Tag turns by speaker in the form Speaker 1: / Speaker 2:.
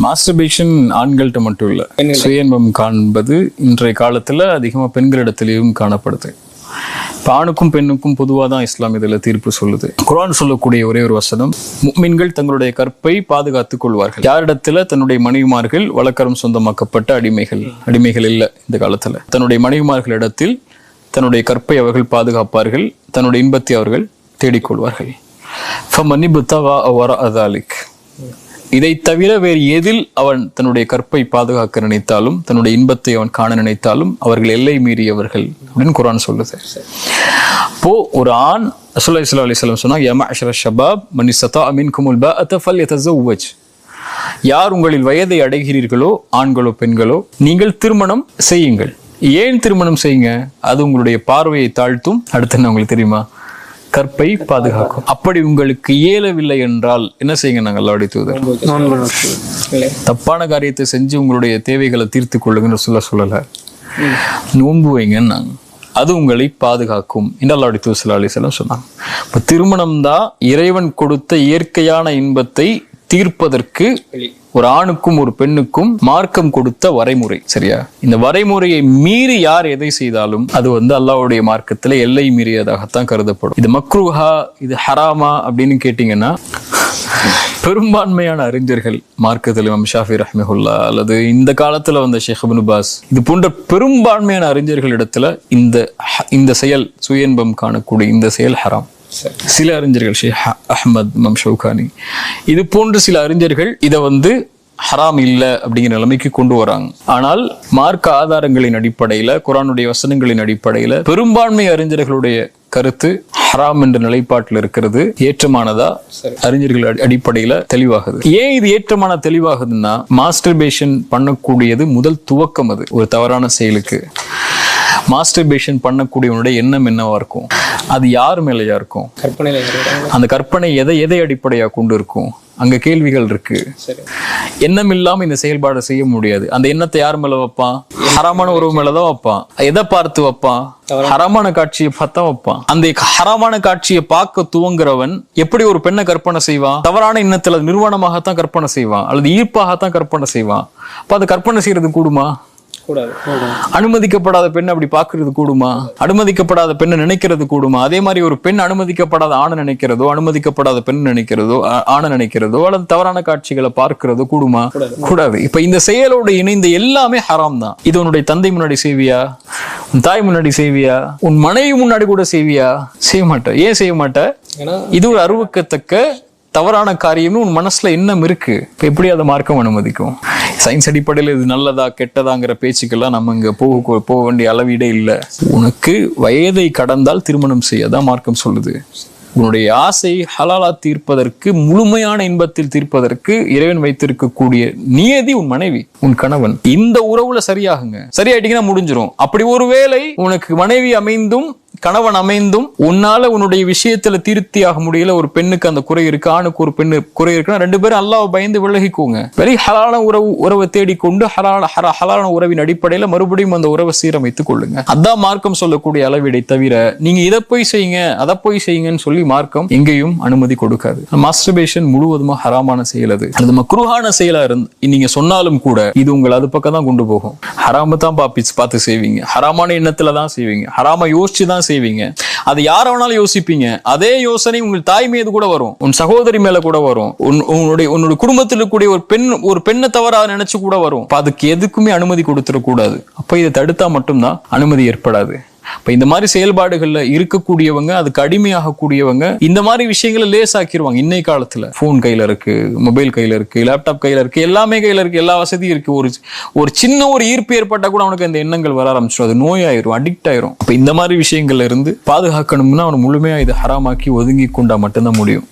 Speaker 1: Masturbation ஆண்கள்கிட்ட மட்டும் இல்லை, சுய இன்பம் காண்பது இன்றைய காலத்தில் அதிகமாக பெண்களிடத்திலேயும் காணப்படுது. இப்போ ஆணுக்கும் பெண்ணுக்கும் பொதுவாக தான் இஸ்லாம் இதில் தீர்ப்பு சொல்லுது. குர்ஆன் சொல்லக்கூடிய ஒரே ஒரு வசனம், முஃமின்கள் தங்களுடைய கற்பை பாதுகாத்துக் கொள்வார்கள். யாரிடத்துல? தன்னுடைய மனைவிமார்கள் வழக்கரம் சொந்தமாக்கப்பட்ட அடிமைகள் இல்லை இந்த காலத்தில். தன்னுடைய மனைவிமார்களிடத்தில் தன்னுடைய கற்பை அவர்கள் பாதுகாப்பார்கள், தன்னுடைய இன்பத்தை அவர்கள் தேடிக்கொள்வார்கள். இதை தவிர வேறு எதில் அவன் தன்னுடைய கற்பை பாதுகாக்க நினைத்தாலும், தன்னுடைய இன்பத்தை அவன் காண நினைத்தாலும் அவர்கள் எல்லை மீறியவர்கள் அப்படின்னு குர்ஆன் சொல்லுது. அப்போ ஒரு ஆண் ரசூலுல்லாஹி ஸல்லல்லாஹு அலைஹி வஸல்லம் சொன்னாங்க, யா மஅஷர ஷபாப் மன் இஸ்ததா மின்குமுல் பாஅத ஃபல்யதஸவ்வஜ். யார் உங்களில் வயதை அடைகிறீர்களோ, ஆண்களோ பெண்களோ, நீங்கள் திருமணம் செய்யுங்கள். ஏன் திருமணம் செய்யுங்க? அது உங்களுடைய பார்வையை தாழ்த்தும். அடுத்து என்ன உங்களுக்கு தெரியுமா? கற்பை பாதுகாக்கும். அப்படி உங்களுக்கு இயலவில்லை என்றால் என்ன செய்யுங்க? நாங்கள் அல்லாஹ்வுடைய தூதர் தப்பான காரியத்தை செஞ்சு உங்களுடைய தேவைகளை தீர்த்து கொள்ளுங்கன்னு சொல்லல, நோன்பு வைங்கன்னாங்க. அது உங்களை பாதுகாக்கும் என்று அல்லாஹ்வுடைய தூதர் ஸல்லல்லாஹு அலைஹி வஸல்லம் சொன்னாங்க. இப்போ திருமணம் தான் இறைவன் கொடுத்த இயற்கையான இன்பத்தை தீர்ப்பதற்கு ஒரு ஆணுக்கும் ஒரு பெண்ணுக்கும் மார்க்கம் கொடுத்த வரைமுறை. சரியா? இந்த வரைமுறையை மீறி யார் எதை செய்தாலும் அது அல்லாஹ்வுடைய மார்க்கத்துல எல்லை மீறியதாகத்தான் கருதப்படும். இது மக்ரூஹா, இது ஹராமா அப்படின்னு கேட்டீங்கன்னா, பெரும்பான்மையான அறிஞர்கள் மார்க்கத்தில் இமாம் ஷாஃபி ரஹ்மஹுல்லா அல்லது இந்த காலத்துல வந்த ஷேக் இப்னு பாஸ், இது போன்ற பெரும்பான்மையான அறிஞர்கள் இடத்துல இந்த செயல், சுய இன்பம் காணக்கூடிய இந்த செயல் ஹராம். சில அறிஞர்கள், ஷேக் அஹ்மத், இமாம் ஷௌகானி, இது போன்று சில அறிஞர்கள் இதை ஹராம் இல்லை அப்படிங்கிற நிலைமைக்கு கொண்டு வராங்க. ஆனால் மார்க்க ஆதாரங்களின் அடிப்படையில, குர்ஆனுடைய வசனங்களின் அடிப்படையில பெரும்பான்மை அறிஞர்களுடைய கருத்து ஹராம் என்ற நிலைப்பாட்டில் இருக்கிறது. ஏற்றமானதா? அறிஞர்கள் அடிப்படையில தெளிவாகுது. ஏன் இது ஏற்றமான தெளிவாகுதுன்னா, மாஸ்டர்பேஷன் பண்ணக்கூடியது முதல் துவக்கம். அது ஒரு தவறான செயலுக்கு மாஸ்டர்பேஷன் பண்ணக்கூடியவனுடைய எண்ணம் என்னவா இருக்கும்? அது யார் மேலையா இருக்கும்? அந்த கற்பனை எதை அடிப்படையா கொண்டு இருக்கும்? அங்க கேள்விகள் இருக்கு. எண்ணம் இல்லாம இந்த செயல்பாடு செய்ய முடியாது. அந்த எண்ணத்தை யார் மேல வைப்பான்? ஹராமான உறவு மேலதான் வைப்பான். எதை பார்த்து வைப்பான்? ஹராமான காட்சியை பார்த்தா வைப்பான். அந்த ஹராமான காட்சியை பார்க்க துவங்குறவன் எப்படி ஒரு பெண்ணை கற்பனை செய்வான்? தவறான எண்ணத்துல நிர்வாணமாகத்தான் கற்பனை செய்வான், அல்லது ஈர்ப்பாகத்தான் கற்பனை செய்வான். அப்ப அதை கற்பனை செய்யறது கூடுமா? அனுமதிக்கப்படாத பெண் அப்படி பாக்குறது கூடுமா? அனுமதிக்கப்படாத பெண்ணை நினைக்கிறது கூடுமா? அதே மாதிரி ஒரு பெண் அனுமதிக்கப்படாத ஆணை நினைக்கிறதோ, அனுமதிக்கப்படாத பெண் நினைக்கிறதோ, ஆணை நினைக்கிறதோ, அல்லது தவறான காட்சிகளை பார்க்கிறதோ கூடுமா? கூடாது. இப்ப இந்த செயலோடு இணைந்த எல்லாமே ஹராம் தான். இது உன்னுடைய தந்தை முன்னாடி செய்வியா? உன் தாய் முன்னாடி செய்வியா? உன் மனைவி முன்னாடி கூட செய்வியா? செய்ய மாட்ட. ஏன் செய்ய மாட்ட? இது ஒரு அருவக்கத்தக்க தவறான காரியம்னு உன் மனசுல எண்ணம் இருக்கு. இப்ப எப்படி அதை மார்க்கம் அனுமதிக்கும்? சயின்ஸ் அடிப்படையில் இது நல்லதா கெட்டதாங்கிற பேச்சுக்கெல்லாம் நம்ம இங்க போக வேண்டிய அளவீடே இல்லை. உனக்கு வயதை கடந்தால் திருமணம் செய்யதான் மார்க்கம் சொல்லுது. உன்னுடைய ஆசை ஹலாலா தீர்ப்பதற்கு, முழுமையான இன்பத்தில் தீர்ப்பதற்கு இறைவன் வைத்திருக்கக்கூடிய நியதி உன் மனைவி, உன் கணவன். இந்த உறவுல சரியாயிட்டீங்கன்னா முடிஞ்சிரும். அப்படி ஒருவேளை உனக்கு மனைவி அமைந்தும் கணவன் அமைந்தும் உன்னால உன்னுடைய விஷயத்துல தீர்த்தியாக முடியல, ஒரு பெண்ணுக்கு அந்த குறை இருக்கு, ஆணுக்கு ஒரு பெண்ணு குறை இருக்குன்னா ரெண்டு பேரும் அல்லாஹ்வை பயந்து விலகிக்கோங்க. வெரி ஹலாலான உறவை தேடிக்கொண்டு ஹலாலான உறவின் அடிப்படையில மறுபடியும் அந்த உறவை சீரமைத்துக் கொள்ளுங்க. அதான் மார்க்கம் சொல்லக்கூடிய அளவீடை தவிர நீங்க இதை போய் செய்யுங்க அதை போய் செய்யுங்கன்னு சொல்லி மார்க்கம் எங்கேயும் அனுமதி கொடுக்காது. மாஸ்டர்பேஷன் முழுவதுமா ஹராமான செயல். அது மக்ரூஹான செயலா இருந்து நீங்க சொன்னாலும் கூட இது உங்களை அது பக்கம் தான் கொண்டு போகும். ஹராம தான் பார்த்து செய்வீங்க, ஹராமான எண்ணத்துல தான் செய்வீங்க, ஹராம யோசிச்சு தான் செய்வீங்க. அது யார வேணாலும் யோசிப்பீங்க. அதே யோசனை உங்கள் தாய் மீது கூட வரும், உன் சகோதரி மேல கூட வரும், உன்னுடைய குடும்பத்தில் இருக்கக்கூடிய ஒரு பெண்ணை தவறா நினைச்சு கூட வரும். அதுக்கு எதுக்குமே அனுமதி கொடுத்துடக்கூடாது. அப்ப இதை தடுத்தா மட்டும்தான் அனுமதி ஏற்படாது. இப்ப இந்த மாதிரி செயல்பாடுகள்ல இருக்கக்கூடியவங்க, அதுக்கு அடிமையாக கூடியவங்க இந்த மாதிரி விஷயங்களை லேசாக்கிடுவாங்க. இன்னைய காலத்துல போன் கையில இருக்கு, மொபைல் கையில இருக்கு, லேப்டாப் கையில இருக்கு, எல்லாமே கையில இருக்கு, எல்லா வசதியும் இருக்கு. ஒரு சின்ன ஒரு ஈர்ப்பு ஏற்பட்டா கூட அவனுக்கு அந்த எண்ணங்கள் வர ஆரம்பிச்சிடும். அது நோயாயிரும், அடிக்ட் ஆயிரும். அப்ப இந்த மாதிரி விஷயங்கள்ல இருந்து பாதுகாக்கணும்னா அவன் முழுமையா இதை ஹராமாக்கி ஒதுங்கி கொண்டா மட்டும்தான் முடியும்.